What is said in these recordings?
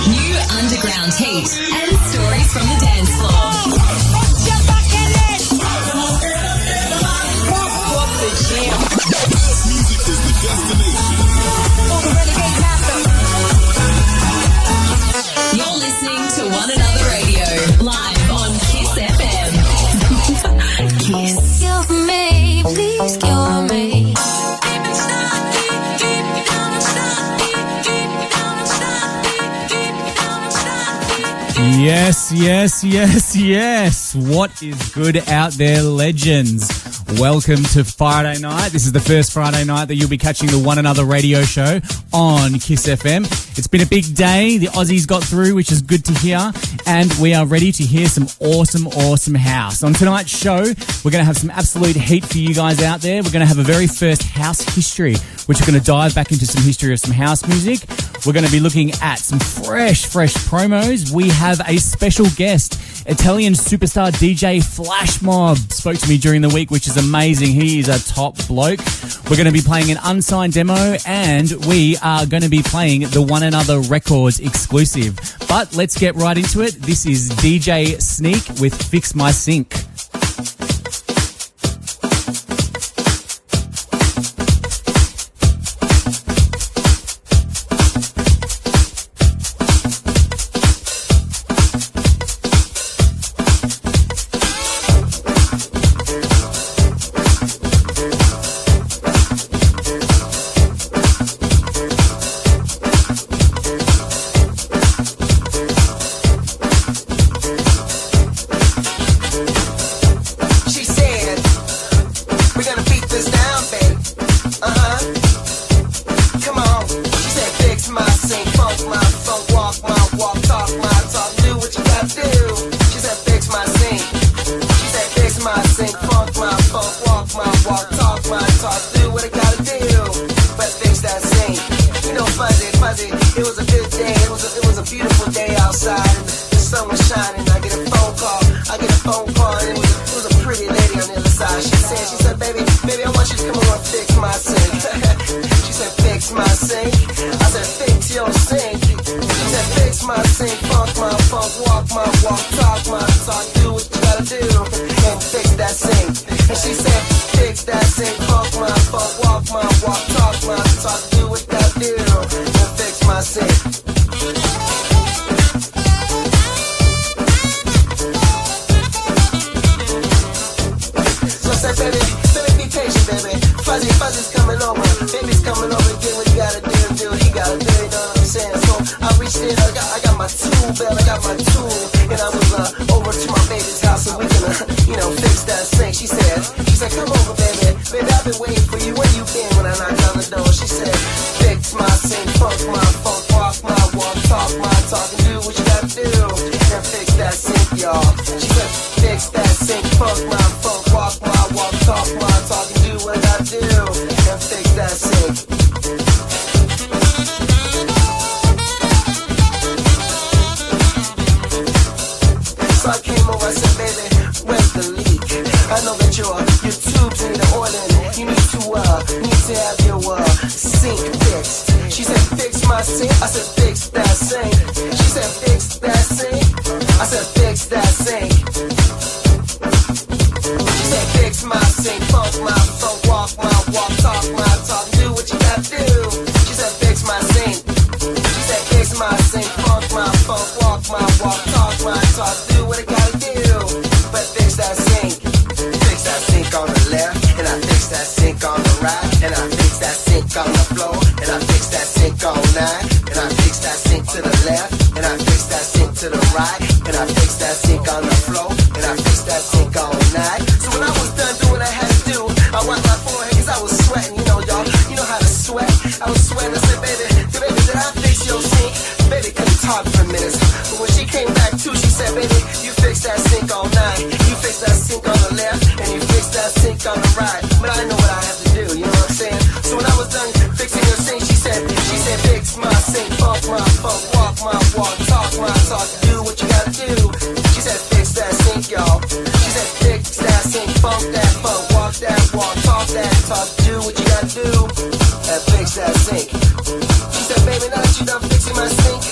New underground heat and stories from the dance floor. Music is the destination. You're listening to OneAnother Radio, live on Kiss FM. Kiss. Kill me, please kill me. Yes, yes, yes, yes. What is good out there, legends? Welcome to Friday night. This is the first Friday night that you'll be catching the OneAnother Radio show on Kiss FM. It's been a big day. The Aussies got through, which is good to hear. And we are ready to hear some awesome house. On tonight's show, we're going to have some absolute heat for you guys out there. We're going to have a very first house history, which we're going to dive back into some history of some house music. We're going to be looking at some fresh promos. We have a special guest, Italian superstar DJ Flashmob, spoke to me during the week, which is amazing. He is a top bloke. We're going to be playing an Unsigned demo, and we are going to be playing the OneAnother Records Exclusive. But let's get right into it. This is DJ Sneak with Fix My Sync. Fix that sink. She said, baby, now that you done fixing my sink,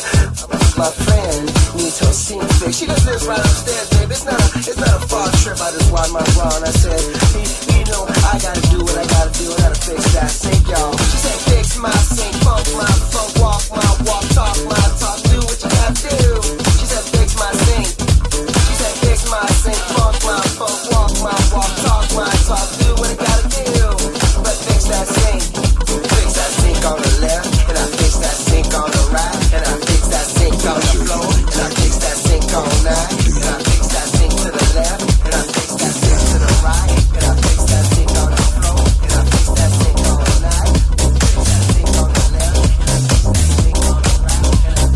my friend needs her sink fixed. She just lives right upstairs, baby. It's not a far trip. I just wind my bra and I said, you know, I gotta do what I gotta do. I gotta fix that sink, y'all. She said, fix my sink, funk my funk, walk my walk, talk my talk, do what you gotta do. She said, fix my sink. She said, fix my sink, funk my funk, walk my walk, talk my talk, do what I gotta do. But fix that sink. Fix that sink on the left, and I fix that sink on the right, and I fix that sink on the floor, and I fix that sink all night, and I fix that sink to the left, and I fix that sink to the right, and I fix that sink on the floor, and I fix that sink all night, fix that sink on the left, and I fix that sink on the right, and I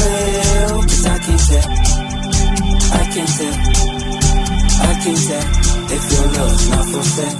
real, 'cause I can tell. I can tell. I can tell if your love's not for sale.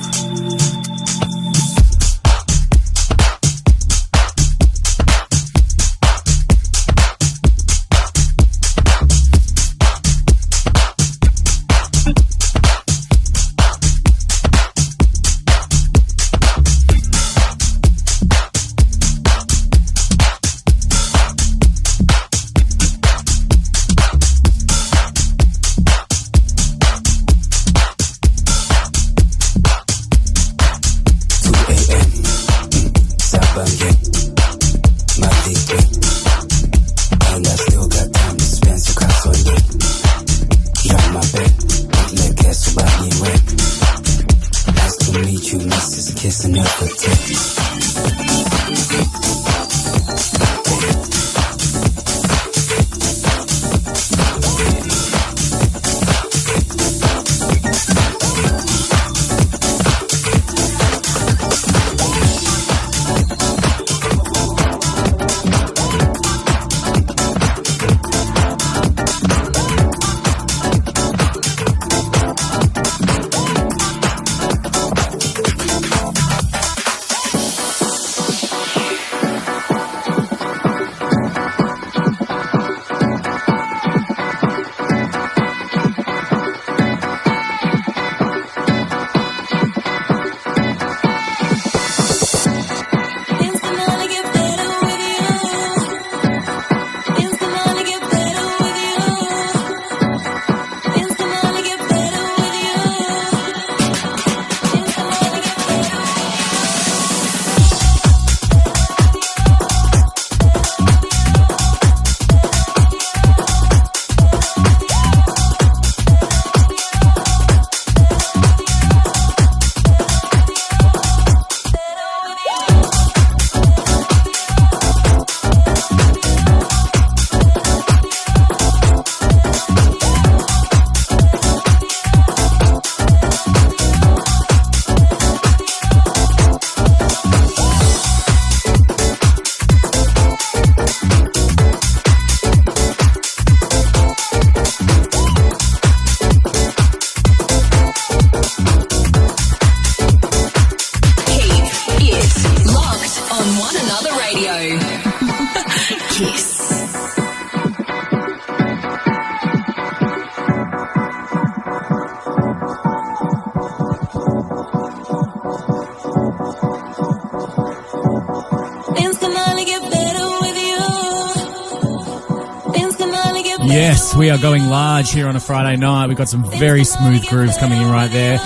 Yes, we are going large here on a Friday night. We've got some very smooth grooves coming in right there.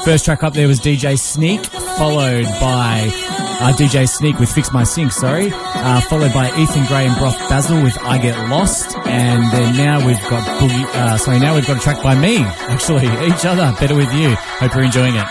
First track up there was DJ Sneak, followed by DJ Sneak with Fix My Sink, followed by Ethan Gray and Broth Basil with I Get Lost, and then now we've got now we've got a track by me, actually, Eachother, Better With You. Hope you're enjoying it.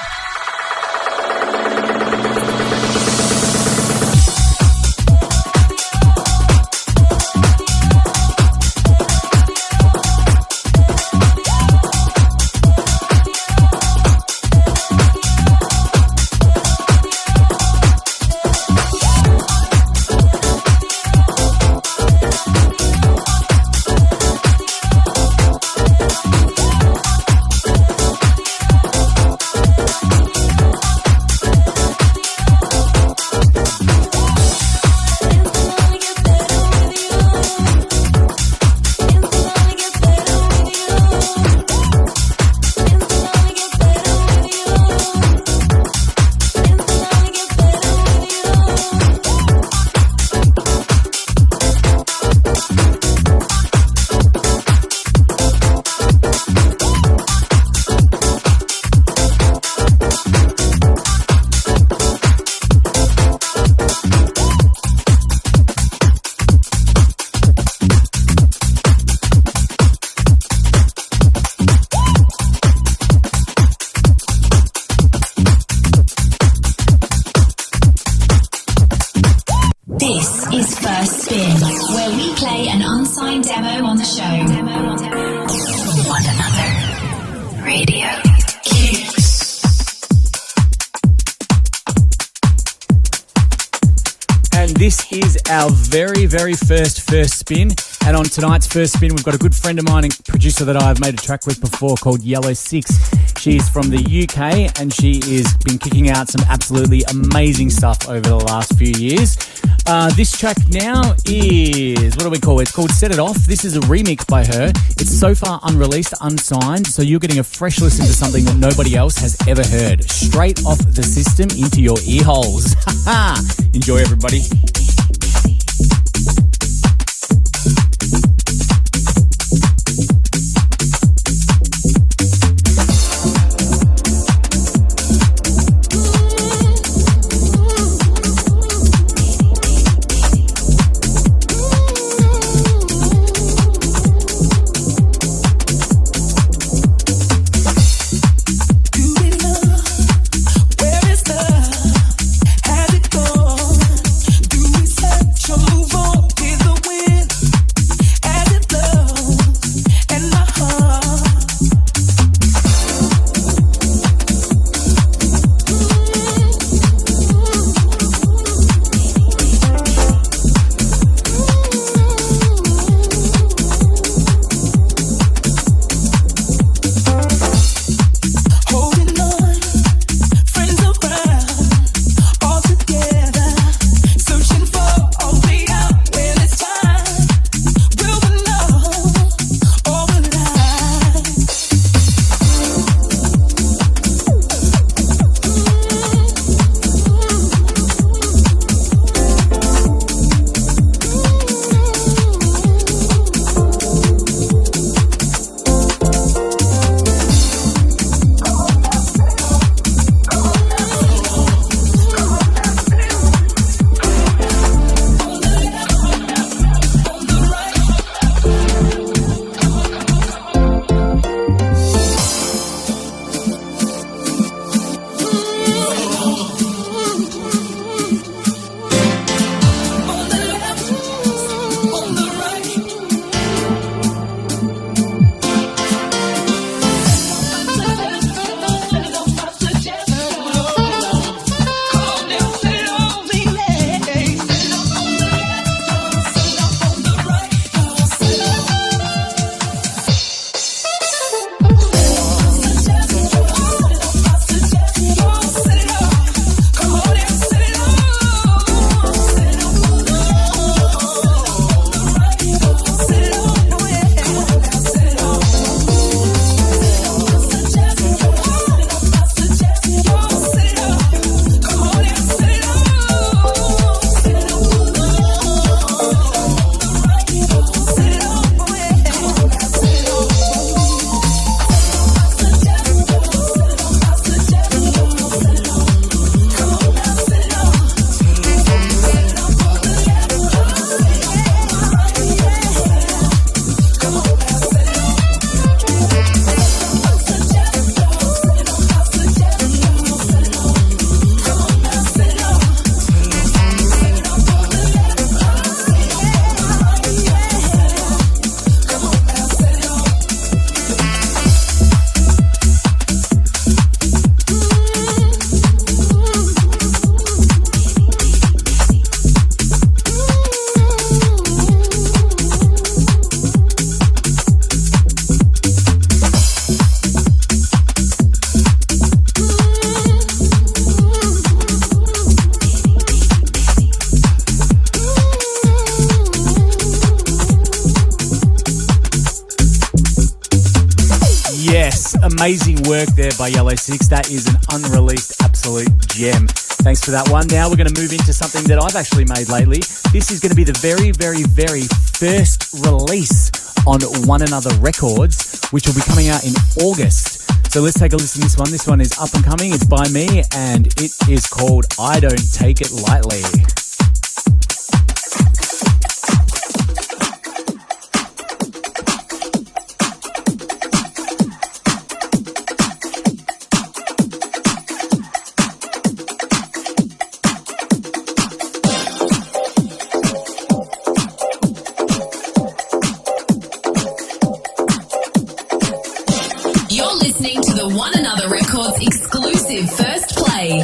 Unsigned demo on the show. OneAnother Radio. And this is our very, very first spin. And on tonight's first spin, we've got a good friend of mine and producer that I've made a track with before called Yellowsix. She's from the UK and she has been kicking out some absolutely amazing stuff over the last few years. This track now is, what do we call it? It's called Set It Off. This is a remix by her. It's so far unreleased, unsigned, so you're getting a fresh listen to something that nobody else has ever heard. Straight off the system into your ear holes. Enjoy, everybody. Amazing work there by Yellowsix. That is an unreleased absolute gem. Thanks for that one. Now we're going to move into something that I've actually made lately. This is going to be the very, very, very first release on OneAnother Records, which will be coming out in August. So let's take a listen to this one. This one is up and coming. It's by me and it is called I Don't Take It Lightly. You're listening to the OneAnother Records Exclusive First Play.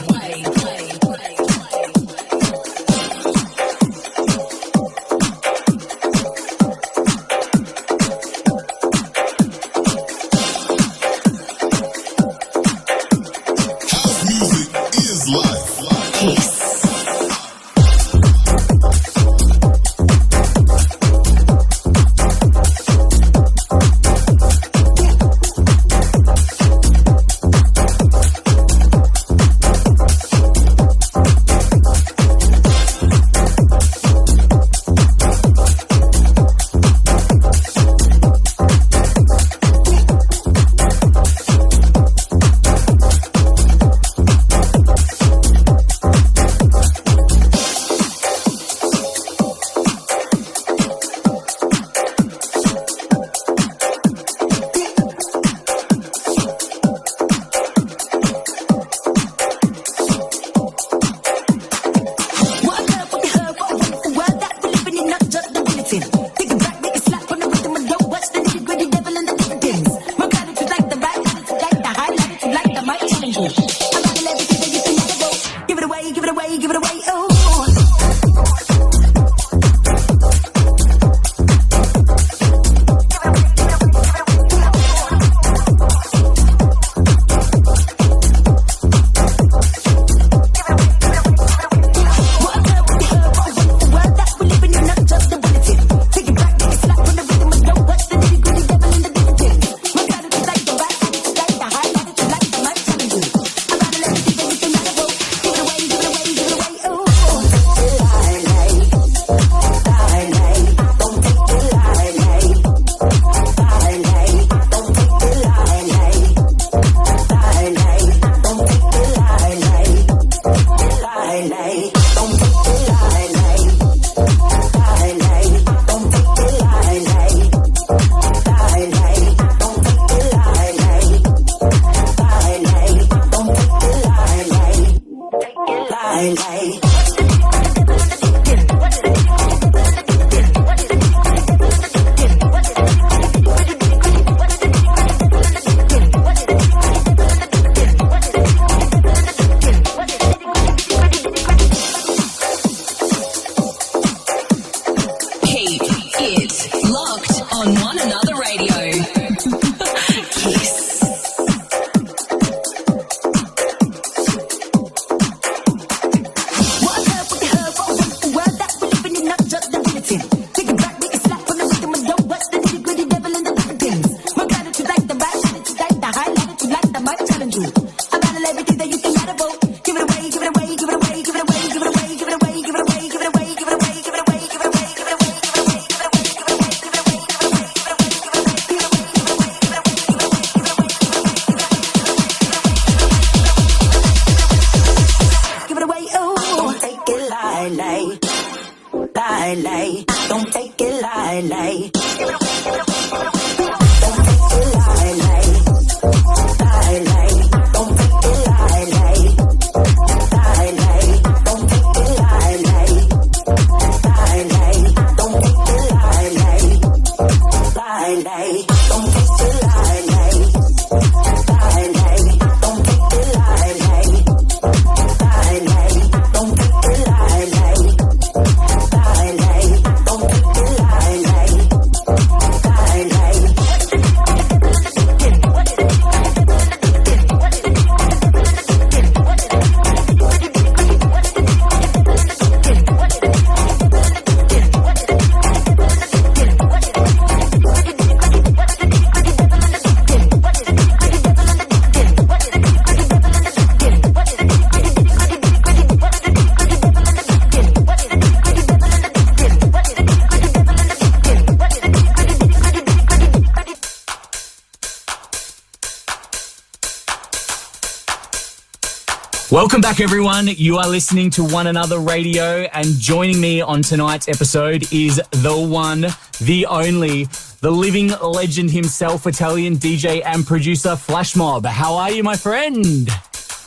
Welcome back, everyone. You are listening to OneAnother Radio, and joining me on tonight's episode is the one, the only, the living legend himself, Italian DJ and producer Flashmob. How are you, my friend?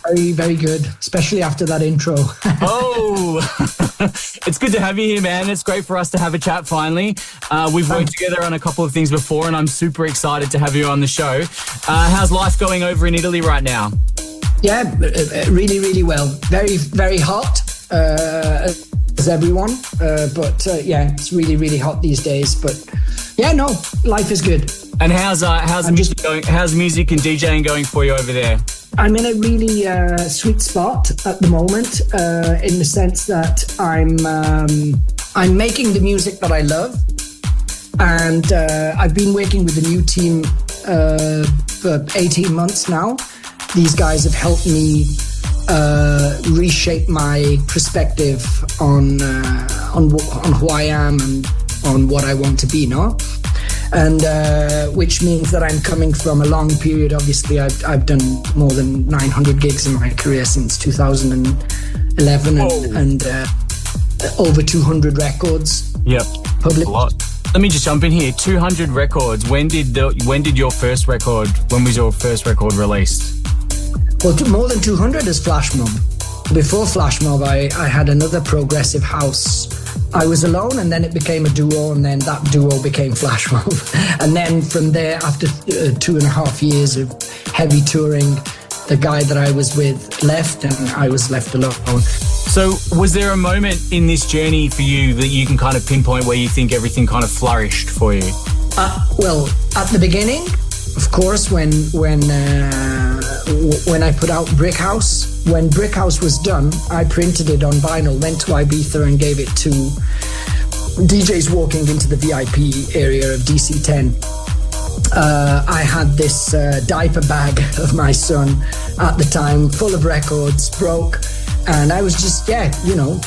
Very, very good, especially after that intro. Oh, it's good to have you here, man. It's great for us to have a chat finally. We've worked together on a couple of things before, and I'm super excited to have you on the show. How's life going over in Italy right now? Yeah, really, really well. Very, very hot, as everyone. But it's really, really hot these days. But yeah, no, life is good. And how's music going? How's music and DJing going for you over there? I'm in a really sweet spot at the moment, in the sense that I'm making the music that I love, and I've been working with a new team for 18 months now. These guys have helped me reshape my perspective on who I am and on what I want to be, no? And which means that I'm coming from a long period. Obviously, I've done more than 900 gigs in my career since 2011, and over 200 records. Yep, published. A lot. Let me just jump in here. 200 records. When did your first record? When was your first record released? Well, more than 200 is Flashmob. Before Flashmob, I had another progressive house. I was alone, and then it became a duo, and then that duo became Flashmob. And then from there, after 2.5 years of heavy touring, the guy that I was with left, and I was left alone. So was there a moment in this journey for you that you can kind of pinpoint where you think everything kind of flourished for you? Well, at the beginning, of course, when I put out Brick House, when Brick House was done, I printed it on vinyl, went to Ibiza and gave it to DJs walking into the VIP area of DC10. I had this diaper bag of my son at the time, full of records, broke. And I was just,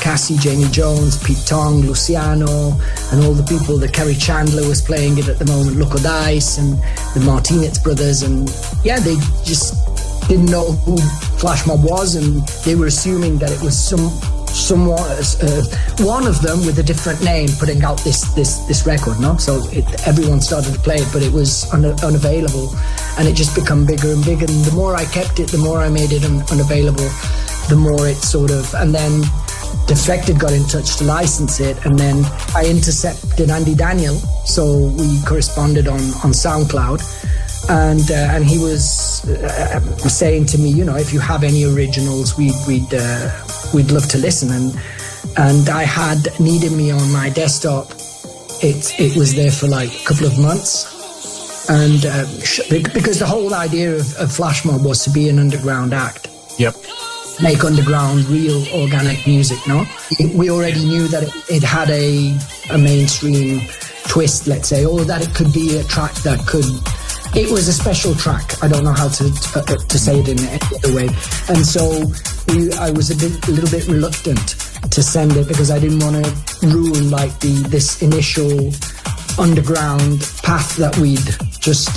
Cassie, Jamie Jones, Pete Tong, Luciano, and all the people that Kerry Chandler was playing it at the moment, Loco Dice and the Martinez brothers. And they just didn't know who Flashmob was, and they were assuming that it was one of them with a different name putting out this record, no? So everyone started to play it, but it was unavailable, and it just become bigger and bigger. And the more I kept it, the more I made it unavailable, the more it and then Defected got in touch to license it, and then I intercepted Andy Daniel, so we corresponded on SoundCloud, and he was saying to me, if you have any originals, we'd love to listen, and I had Needed Me on my desktop. It was there for like a couple of months, and because the whole idea of Flashmob was to be an underground act. Yep. Make underground, real, organic music, no? We already knew that it had a mainstream twist, let's say, or that it could be a track that could... It was a special track. I don't know how to say it in any other way. And so I was a little bit reluctant to send it because I didn't want to ruin like this initial underground path that we'd just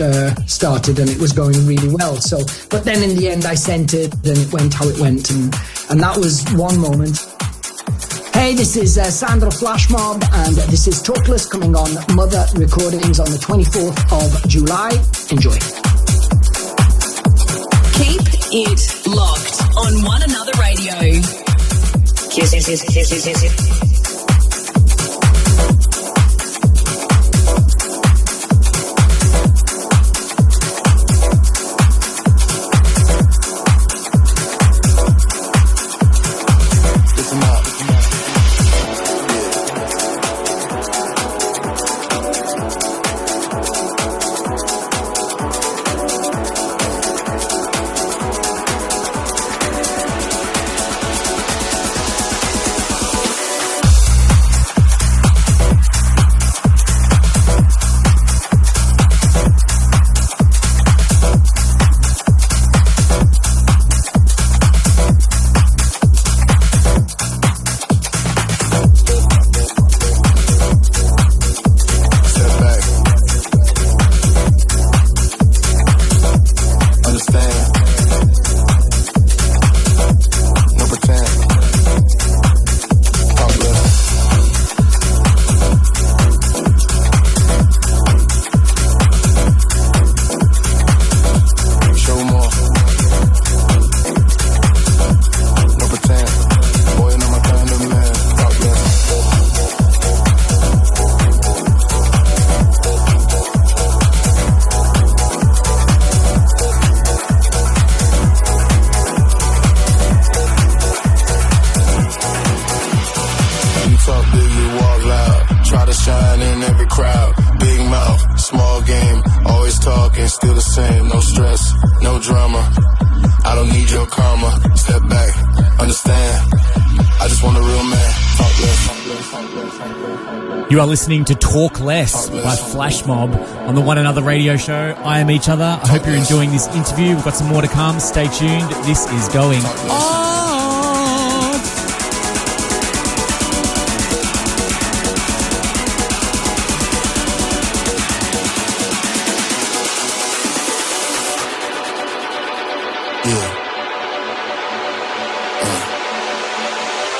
started, and it was going really well. So, but then in the end I sent it, and it went how it went, and that was one moment. Hey, this is Sandro Flashmob, and this is Talkless coming on Mother Recordings on the 24th of July. Enjoy. Keep it locked on OneAnother Radio. talking, still the same. No stress, no drama. I don't need your karma. Step back, understand. I just want a real man. Talk less. You are listening to Talk Less by Flashmob on the One Another Radio Show. I am Eachother. I hope you're enjoying this interview. We've got some more to come. Stay tuned. This is going on.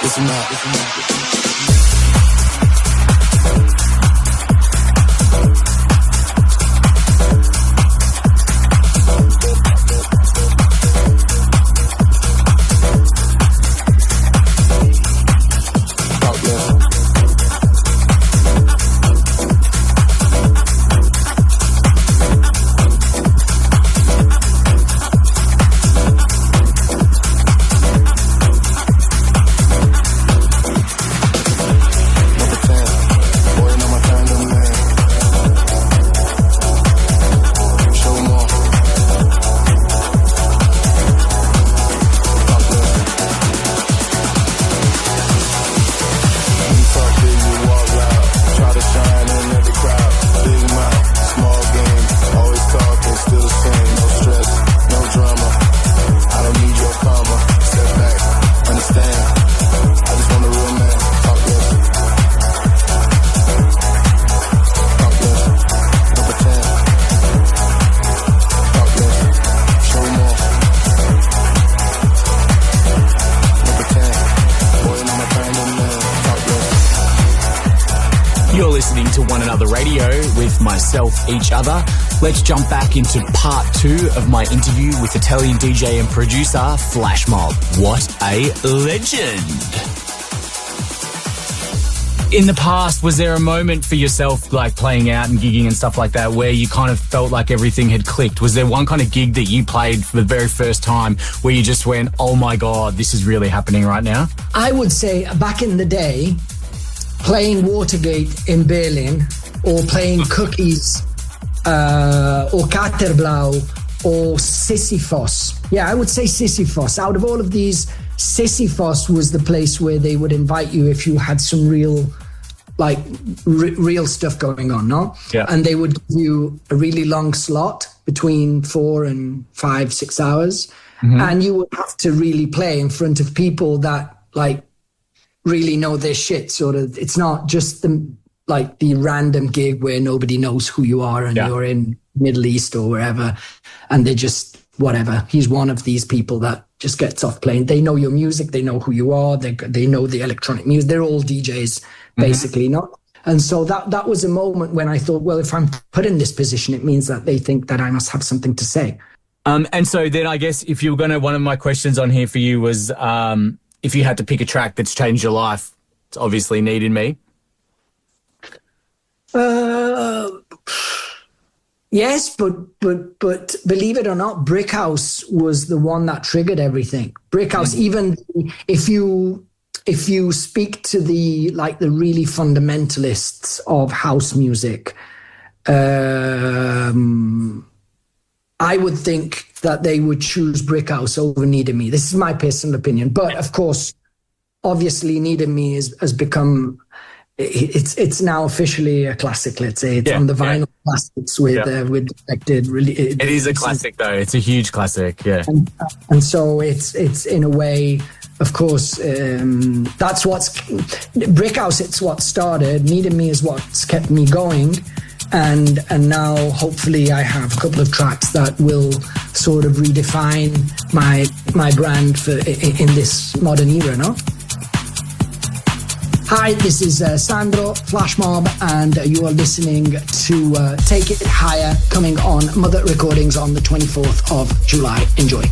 Listen up. OneAnother Radio with myself, Eachother. Let's jump back into part 2 of my interview with Italian DJ and producer Flashmob. What a legend! In the past, was there a moment for yourself, like playing out and gigging and stuff like that, where you kind of felt like everything had clicked? Was there one kind of gig that you played for the very first time where you just went, oh my God, this is really happening right now? I would say back in the day, playing Watergate in Berlin, or playing Cookies, or Katerblau, or Sisyphos. Yeah, I would say Sisyphos. Out of all of these, Sisyphos was the place where they would invite you if you had some real, like, real stuff going on, no? Yeah. And they would give you a really long slot between 4 and 5, 6 hours. Mm-hmm. And you would have to really play in front of people that, like, really know their shit. Sort of, it's not just the random gig where nobody knows who you are and you're in Middle East or wherever, and they just whatever. He's one of these people that just gets off playing. They know your music, they know who you are, they know the electronic music. They're all DJs basically, not. And so that was a moment when I thought, well, if I'm put in this position, it means that they think that I must have something to say. And so then I guess if you were going to, one of my questions on here for you was, if you had to pick a track that's changed your life, it's obviously Needed Me. Yes, but believe it or not, Brick House was the one that triggered everything. Brick House, even if you speak to the really fundamentalists of house music, I would think that they would choose Brick House over Needed Me. This is my personal opinion. But of course, obviously Needed Me has become, it's now officially a classic, let's say. It's on the vinyl classics with Defected. It is a classic though. It's a huge classic, yeah. And so it's in a way, of course, that's what's, Brick House, it's what started. Needed Me is what's kept me going. And now hopefully I have a couple of tracks that will sort of redefine my brand in this modern era, no? Hi, this is Sandro, Flashmob, and you are listening to Take It Higher, coming on Mother Recordings on the 24th of July. Enjoy.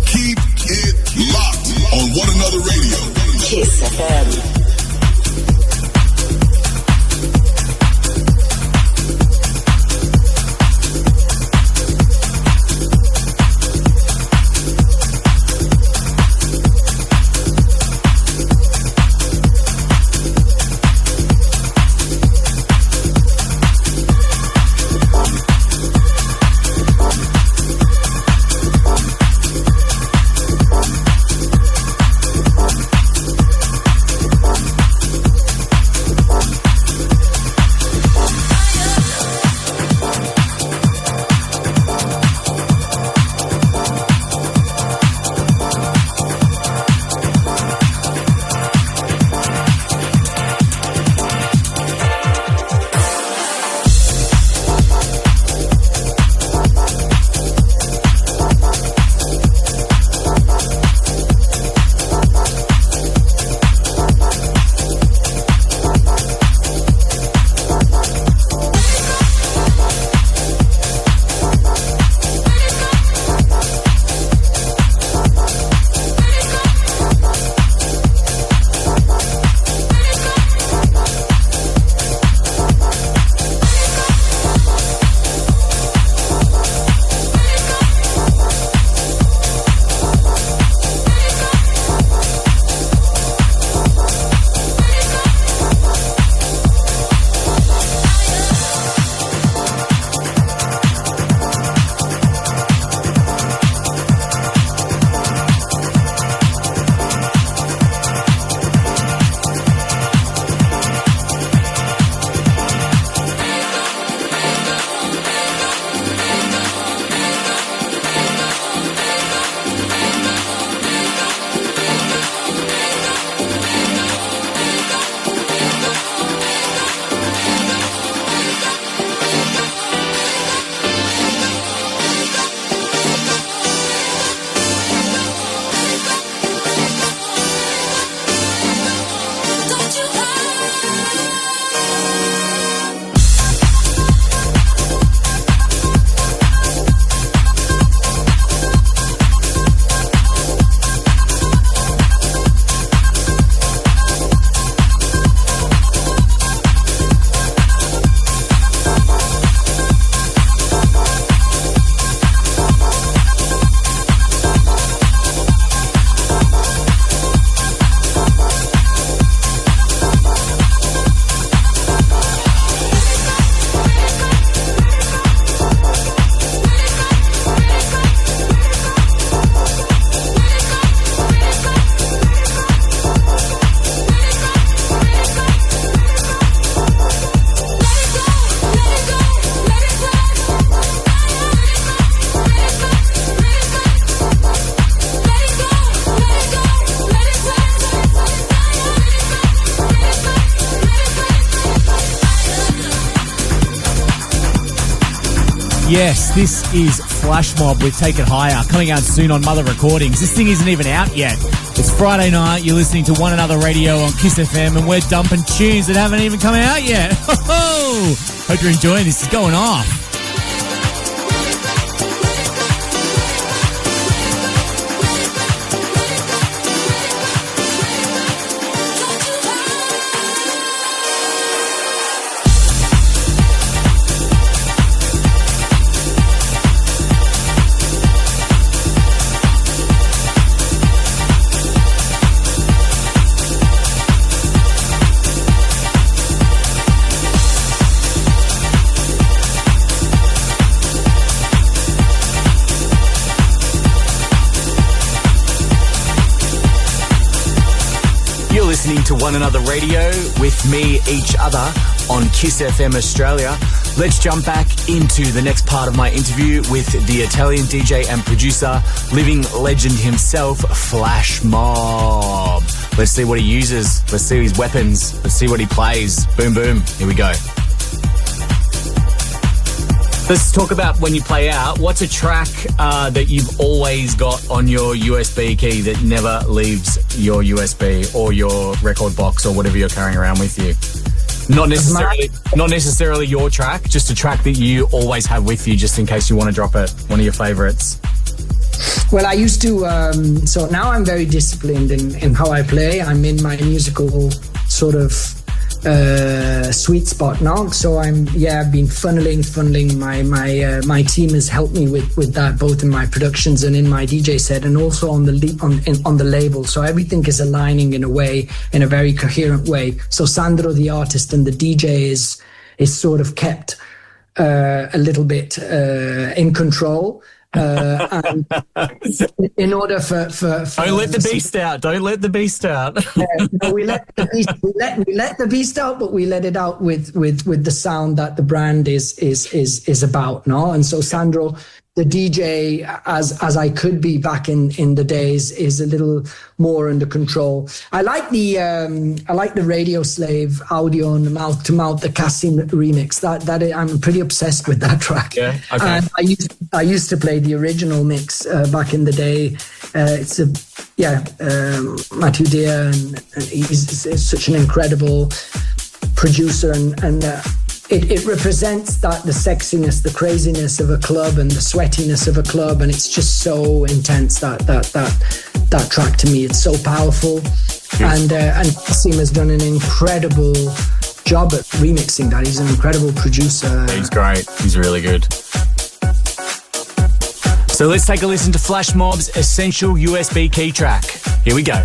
Keep it locked on OneAnother Radio. Kiss FM. Yes, this is Flashmob with Take It Higher, coming out soon on Mother Recordings. This thing isn't even out yet. It's Friday night, you're listening to OneAnother Radio on Kiss FM, and we're dumping tunes that haven't even come out yet. Ho-ho! Hope you're enjoying this. It's going off. Listening to OneAnother Radio with me, Eachother, on Kiss FM Australia. Let's jump back into the next part of my interview with the Italian DJ and producer, living legend himself, Flashmob. Let's see what he uses. Let's see his weapons. Let's see what he plays. Boom, boom. Here we go. Let's talk about when you play out. What's a track that you've always got on your USB key that never leaves your USB or your record box or whatever you're carrying around with you? Not necessarily your track, just a track that you always have with you just in case you want to drop it, one of your favourites. Well, I used to, so now I'm very disciplined in how I play. I'm in my musical sort of sweet spot now. So I've been funneling. My team has helped me with that, both in my productions and in my DJ set, and also on the label. So everything is aligning in a way, in a very coherent way. So Sandro, the artist, and the DJ is sort of kept a little bit in control. And in order for don't let the beast out. Don't let the beast out. No, we let the beast out, but we let it out with the sound that the brand is about, no? And so Sandro, the DJ, as I could be back in the days, is a little more under control. I like the Radio Slave audio and the mouth to mouth, the Cassim remix. That I'm pretty obsessed with that track. Yeah, okay. And I used to play the original mix back in the day. It's Matthew Deer, and he's such an incredible producer, and it represents the sexiness, the craziness of a club and the sweatiness of a club, and it's just so intense, that track to me. It's so powerful. And Kassim has done an incredible job at remixing that. He's an incredible producer. He's great. He's really good. So let's take a listen to Flashmob's Essential USB Key track. Here we go.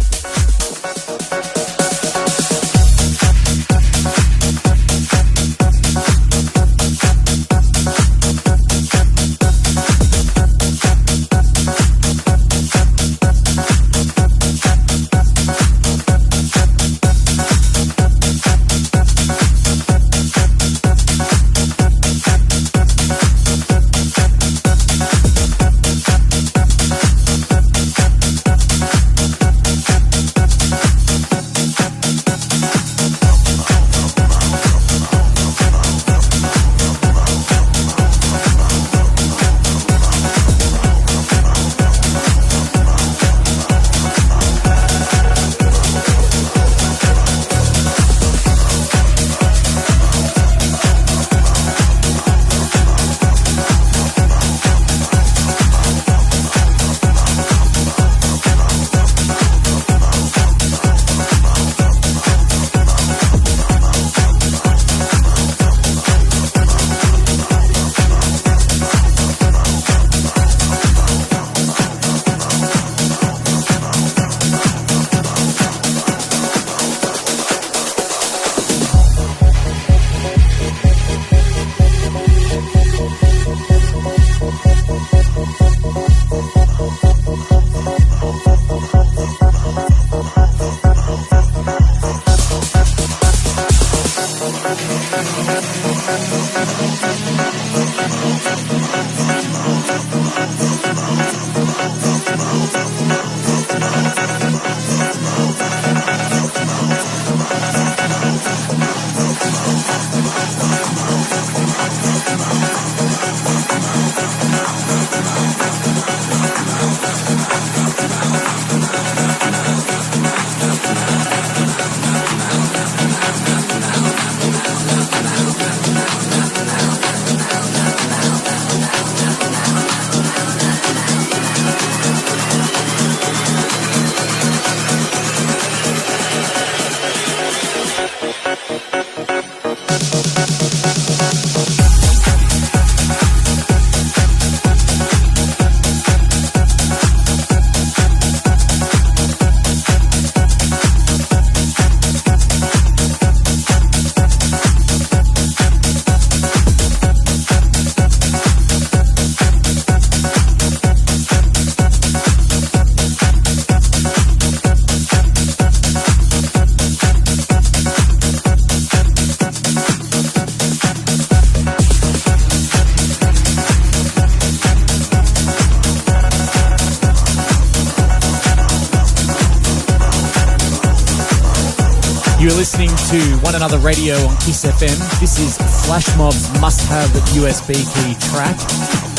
to One Another Radio on Kiss FM. This is Flashmob's must-have USB key track.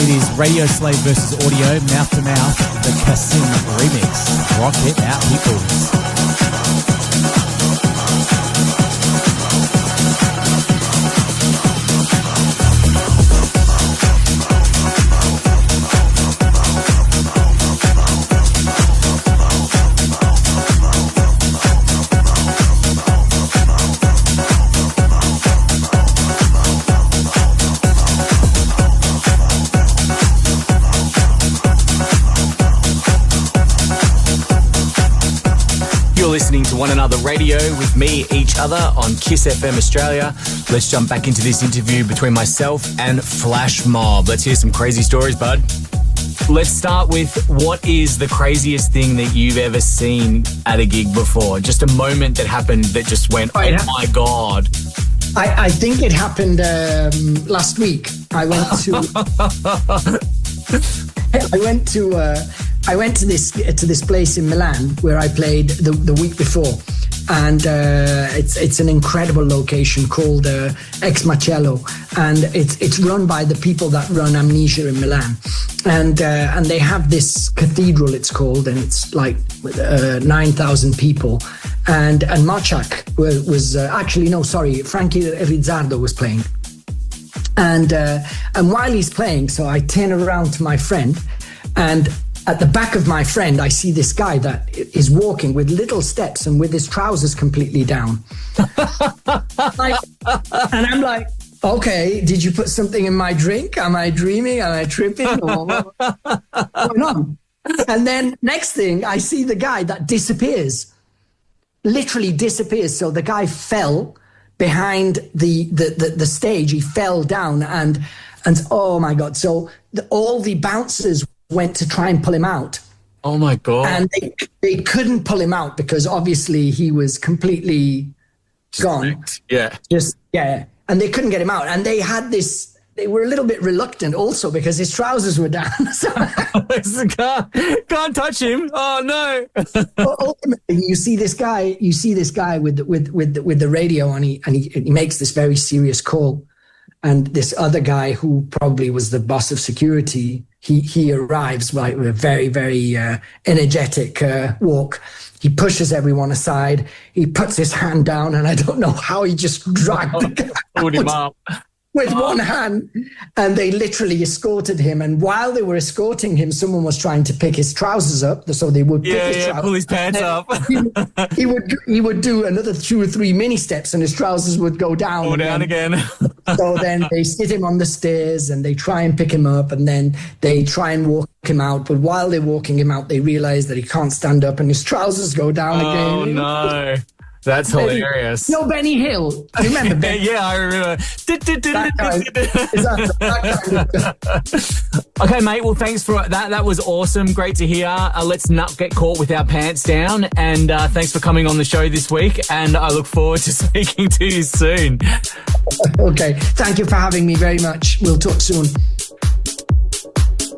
It is Radio Slave versus Audio, Mouth to Mouth, the Kassim remix. Rock it out, people. Listening to One Another Radio with me, Eachother, on Kiss FM Australia. Let's jump back into this interview between myself and Flashmob. Let's hear some crazy stories, bud. Let's start with, what is the craziest thing that you've ever seen at a gig before? Just a moment that happened that just went, oh my God. I think it happened last week. I went to this place in Milan where I played the week before, and it's an incredible location called Ex Macello, and it's run by the people that run Amnesia in Milan, and they have this cathedral, it's called, and it's like 9,000 people, and Marchak was actually, no, sorry, Frankie Rizzardo was playing, and while he's playing, so I turn around to my friend, and at the back of my friend, I see this guy that is walking with little steps and with his trousers completely down. And I'm like, okay, did you put something in my drink? Am I dreaming? Am I tripping? Or what's going on? And then next thing, I see the guy that disappears, literally disappears. So the guy fell behind the stage. He fell down and oh my God. So all the bouncers went to try and pull him out. Oh my God. And they couldn't pull him out because obviously he was completely gone. Yeah. And they couldn't get him out. And they were a little bit reluctant also because his trousers were down. So can't touch him. Oh no. Well, ultimately you see this guy with the radio on, and he makes this very serious call. And this other guy who probably was the boss of security, he arrives like with a very, very energetic walk. He pushes everyone aside. He puts his hand down, and I don't know how he just dragged the guy pulled him up with one hand, and they literally escorted him. And while they were escorting him, someone was trying to pick his trousers up, so they would pick his trousers, pull his pants up. he would do another 2 or 3 mini steps, and his trousers would go down. Go down again. So then they sit him on the stairs, and they try and pick him up, and then they try and walk him out. But while they're walking him out, they realize that he can't stand up, and his trousers go down again. Oh no. That's hilarious. No, Benny Hill. I remember Benny. Yeah, I remember. That Okay, mate. Well, thanks for that. That was awesome. Great to hear. Let's not get caught with our pants down. And thanks for coming on the show this week. And I look forward to speaking to you soon. Okay. Thank you for having me very much. We'll talk soon.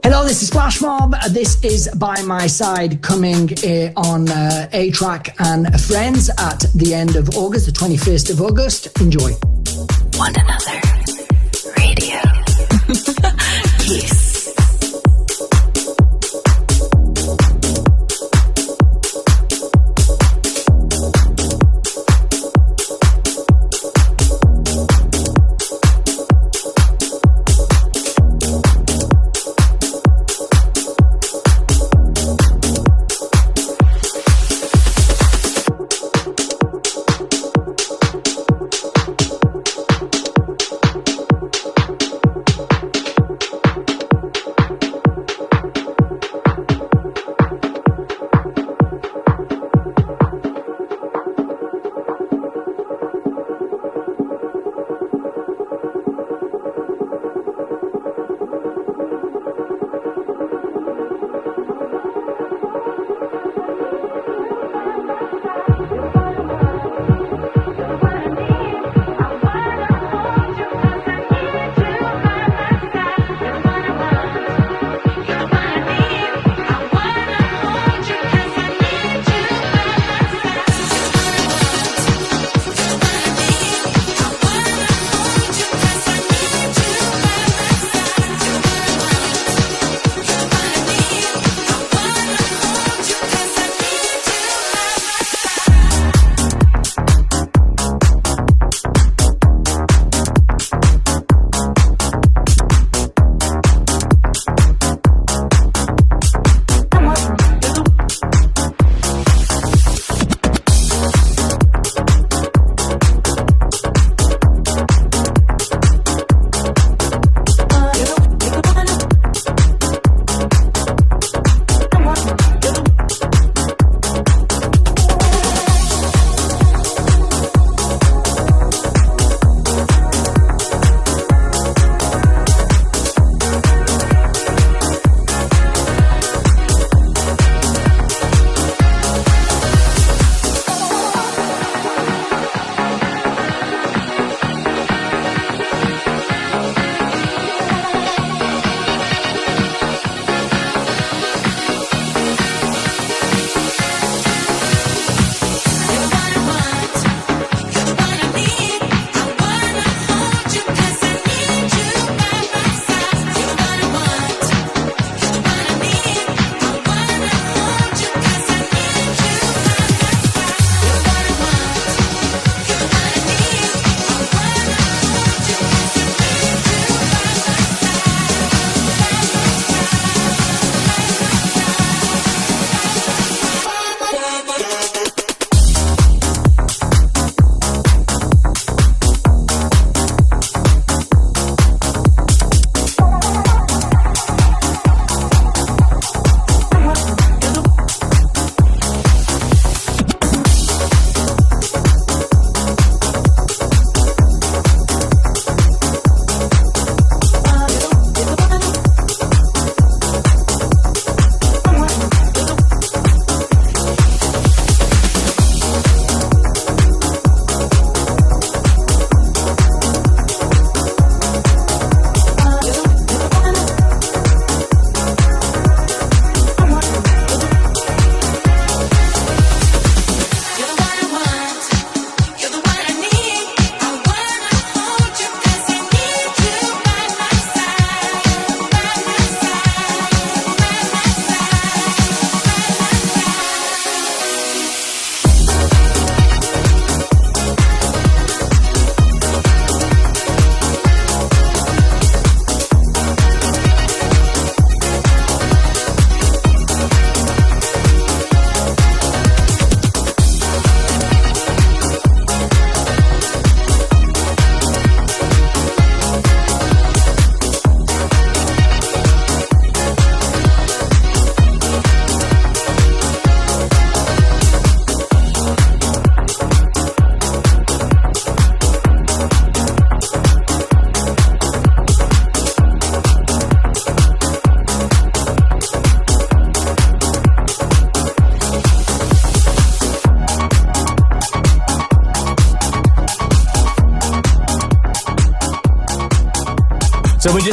Hello, this is Flashmob. This is By My Side, coming on A-Track and Friends at the end of August, the 21st of August. Enjoy. One Another Radio. Kiss.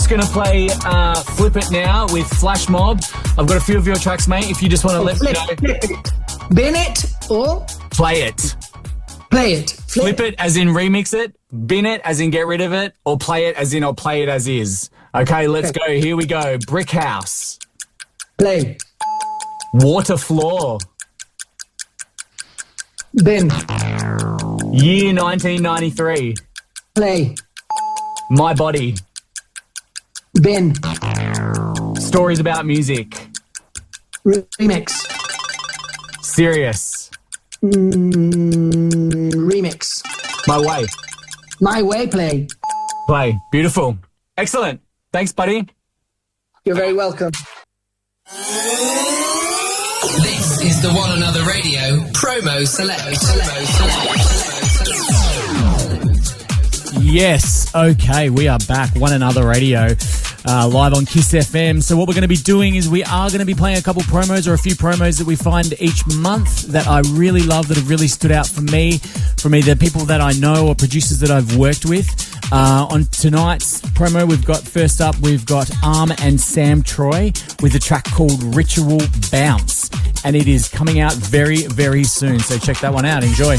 just going to play Flip It now with Flashmob. I've got a few of your tracks, mate, if you just want to let me know. Flip it. Bin it or? Play it. Play it. Flip it as in remix it, bin it as in get rid of it, or play it as in I'll play it as is. Okay, let's go. Here we go. Brick House. Play. Water Floor. Bin. Year 1993. Play. My Body. Bin. Stories About Music. Remix. Serious. Remix. My Way. My Way. Play. Play. Beautiful. Excellent. Thanks, buddy. You're very welcome. This is the OneAnother Radio Promo Select. Yes, okay, we are back. OneAnother Radio, live on Kiss FM. So what we're going to be doing is we are going to be playing a couple promos or a few promos that we find each month that I really love, that have really stood out for me, from either people that I know or producers that I've worked with. On tonight's promo, we've got Arm and Sam Troy with a track called Ritual Bounce, and it is coming out very, very soon. So check that one out. Enjoy.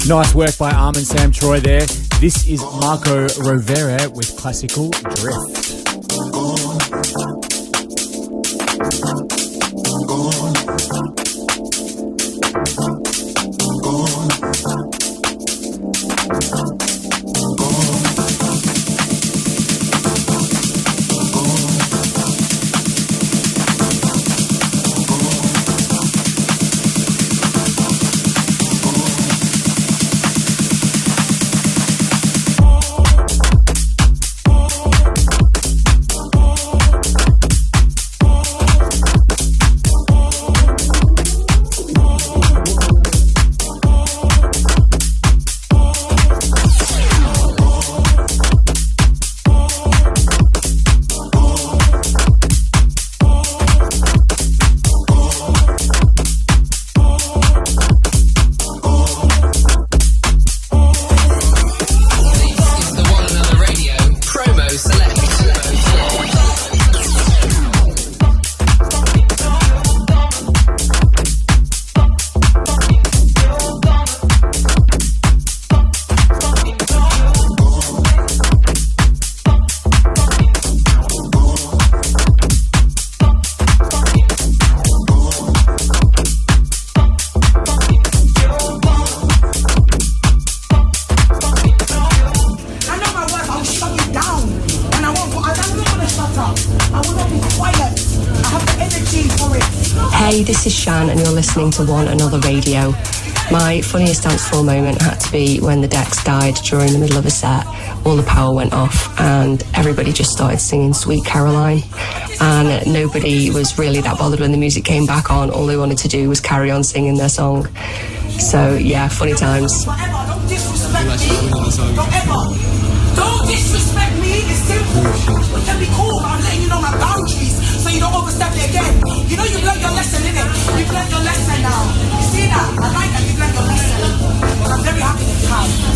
Nice work by Arm and Sam Troy there. This is Marco Rovera with Classical Drift. Hey, this is Shan and you're listening to OneAnother Radio. My funniest dance floor moment had to be when the decks died during the middle of a set. All the power went off and everybody just started singing Sweet Caroline, and nobody was really that bothered when the music came back on. All they wanted to do was carry on singing their song. So yeah, funny times. Don't disrespect me, it's simple. But can be cool, but I'm letting you know my boundaries so you don't overstep it again. You know you've learned your lesson, innit? You've learned your lesson now. You see that? I like that you've learned your lesson. And I'm very happy that you have.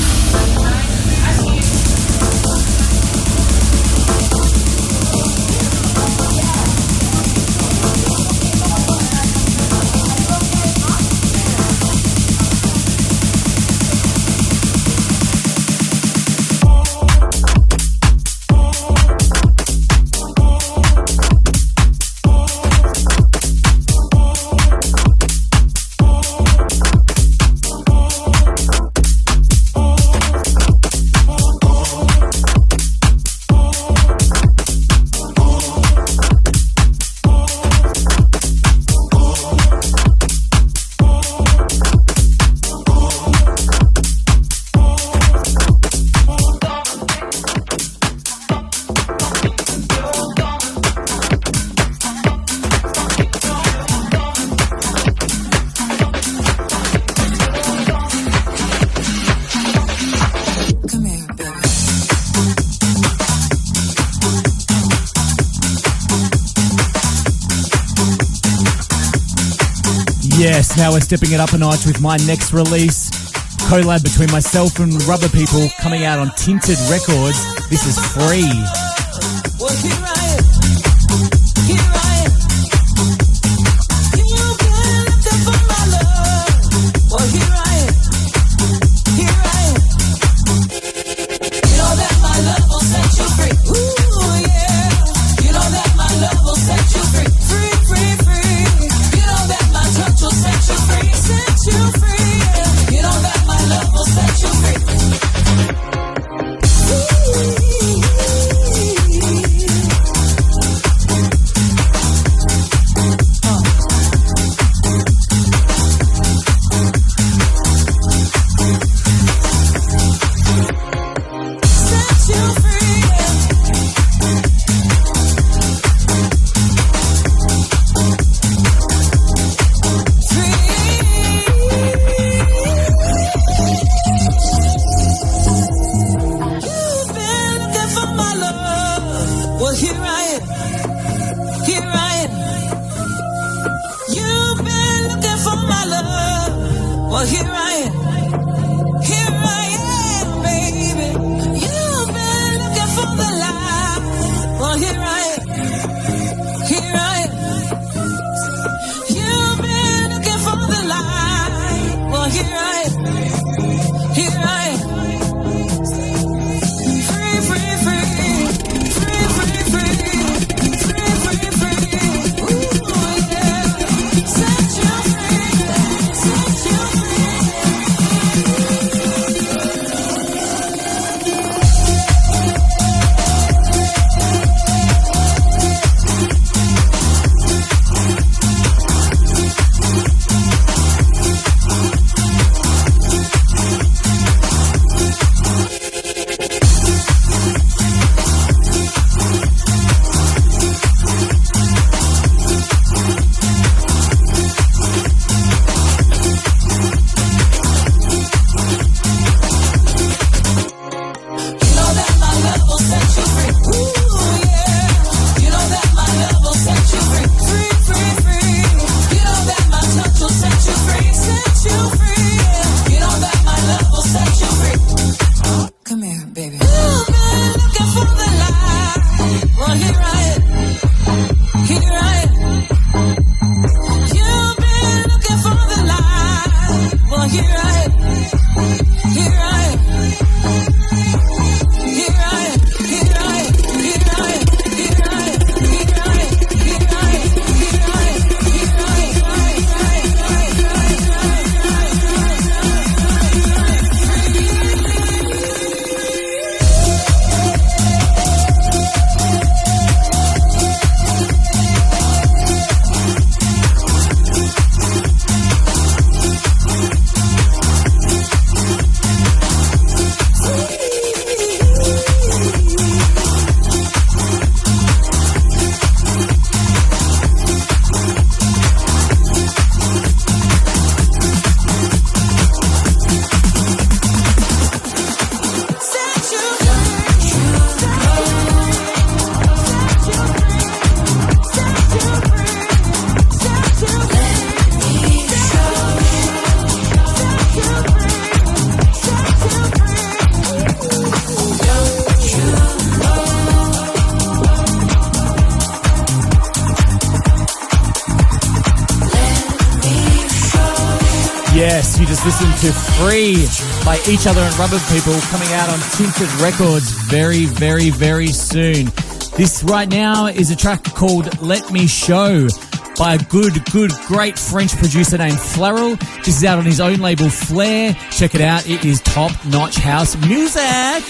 Yes, now we're stepping it up a notch with my next release. Collab between myself and Rubber People coming out on Tinted Records. This is Free. Well, here I am. Here I am. You've been looking for my love. Well, here I am. Here I am. You know that my love will set you free. Ooh, yeah. You know that my love will set you free. Free, free, free. You know that my touch will set you free. Set you free. Yeah. You know that my love will set you free. Yes, you just listened to Free by Eachother and Rubber People, coming out on Tinted Records very, very, very soon. This right now is a track called Let Me Show by a great French producer named Flarrell. This is out on his own label Flair. Check it out. It is top-notch house music.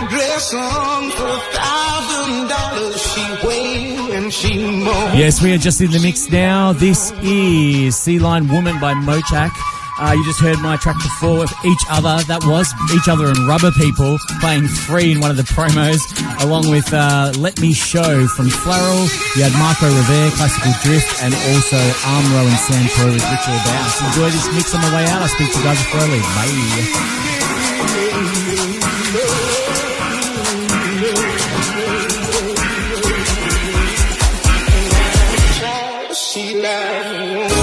dress on for $1,000. She wailed and she moaned. Yes, we are just in the mix now. This is Sea Line Woman by Mochak. You just heard my track before with Eachother. That was Eachother and Rubber People playing free in one of the promos, along with Let Me Show from Flaryl. You had Marco Revere, Classical Drift, and also Armro and Sam Crow with Ritual Bounce. Enjoy this mix on the way out. I'll speak to you guys early. Bye. She lied.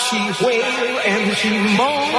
She wailed and she moaned.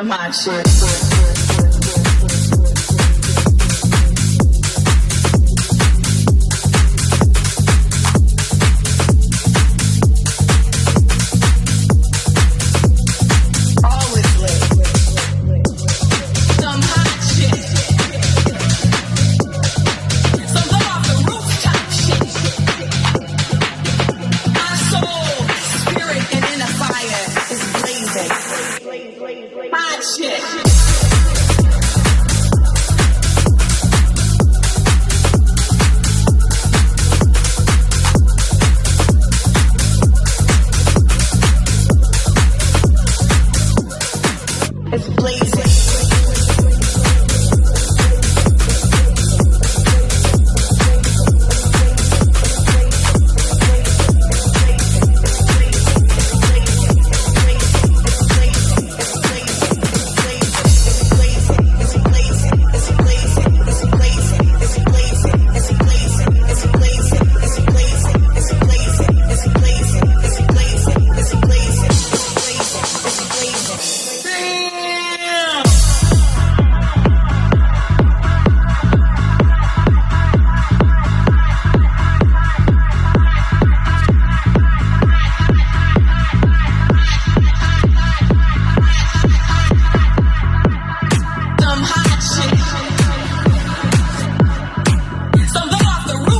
some hot shit.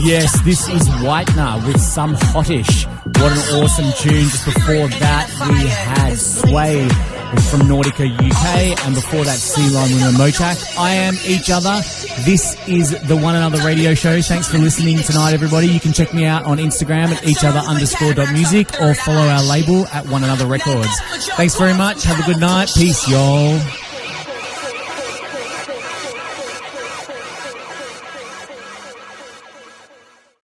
Yes, this is Whitener with Some Hottish. What an awesome tune. Just before that, we had Sway from Nautica UK, and before that, Sea-Line with Motak. I am Eachother. This is the OneAnother Radio Show. Thanks for listening tonight, everybody. You can check me out on Instagram at eachother_.music or follow our label at OneAnother Records. Thanks very much. Have a good night. Peace, y'all.